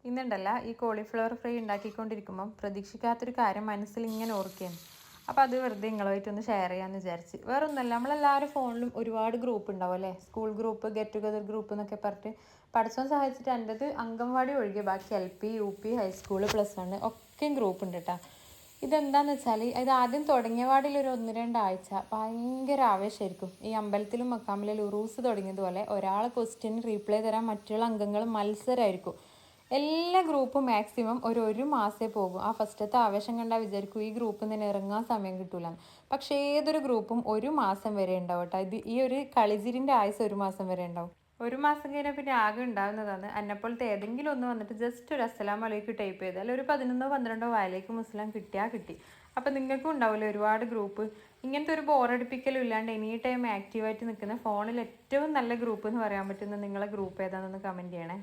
ഇന്നുണ്ടല്ല ഈ cauliflower fry ഉണ്ടാക്കിക്കൊണ്ടിരിക്കുമ്പം പ്രതീക്ഷിക്കാത്തൊരു കാര്യം മനസ്സിൽ ഇങ്ങനെ ഓർക്കുകയാണ്. അപ്പോൾ അത് വെറുതെ നിങ്ങളുമായിട്ടൊന്ന് ഷെയർ ചെയ്യാമെന്ന് വിചാരിച്ച്. വേറെ ഒന്നുമല്ല, നമ്മളെല്ലാവരും ഫോണിലും ഒരുപാട് ഗ്രൂപ്പ് ഉണ്ടാവും അല്ലേ, school group, get together group എന്നൊക്കെ പറഞ്ഞിട്ട്. പഠിച്ചോൻ സഹായിച്ചിട്ട് എൻ്റെത് അംഗൻവാടി ഒഴികെ ബാക്കി LP UP ഹൈസ്കൂൾ +1 ഒക്കെ ഗ്രൂപ്പ് ഉണ്ട് കേട്ടോ. ഇതെന്താണെന്ന് വെച്ചാൽ ഇത് ആദ്യം തുടങ്ങിയ പാടിലൊരു 1-2 ആഴ്ച ഭയങ്കര ആവേശമായിരിക്കും. ഈ അമ്പലത്തിലും മക്കാമിലും ഉറൂസ് തുടങ്ങിയതുപോലെ ഒരാൾ ക്വസ്റ്റ്യന് റീപ്ലൈ തരാൻ മറ്റുള്ള അംഗങ്ങൾ മത്സരമായിരിക്കും. എല്ലാ ഗ്രൂപ്പും മാക്സിമം ഒരു മാസമേ പോകും. ആ ഫസ്റ്റത്തെ ആവേശം കണ്ടാൽ വിചാരിക്കും ഈ ഗ്രൂപ്പിൽ നിന്ന് ഇറങ്ങാൻ സമയം കിട്ടൂല. പക്ഷേ ഏതൊരു ഗ്രൂപ്പും ഒരു മാസം വരെ ഉണ്ടാവും കേട്ടോ. ഈ ഒരു കളിച്ചിരിൻ്റെ ആയുസ് ഒരു മാസം വരെ ഉണ്ടാവും. ഒരു മാസം കഴിഞ്ഞാൽ പിന്നെ ആകെ ഉണ്ടാകുന്നതാണ് എന്നെപ്പോലത്തെ ഏതെങ്കിലും ഒന്ന് വന്നിട്ട് ജസ്റ്റ് ഒരു അസ്സലാമു അലൈക്കും ടൈപ്പ് ചെയ്താൽ ഒരു 11-12 വയലേക്കും മുസ്ലാം കിട്ടിയാൽ കിട്ടി. അപ്പം നിങ്ങൾക്കും ഉണ്ടാവില്ലേ ഒരുപാട് ഗ്രൂപ്പ്. ഇങ്ങനത്തെ ഒരു ബോറടിപ്പിക്കലും ഇല്ലാണ്ട് എനി ടൈം ആക്റ്റീവായിട്ട് നിൽക്കുന്ന ഫോണിൽ ഏറ്റവും നല്ല ഗ്രൂപ്പ് എന്ന് പറയാൻ പറ്റുന്ന നിങ്ങളെ ഗ്രൂപ്പ് ഏതാണെന്ന് കമൻറ്റ് ചെയ്യണേ.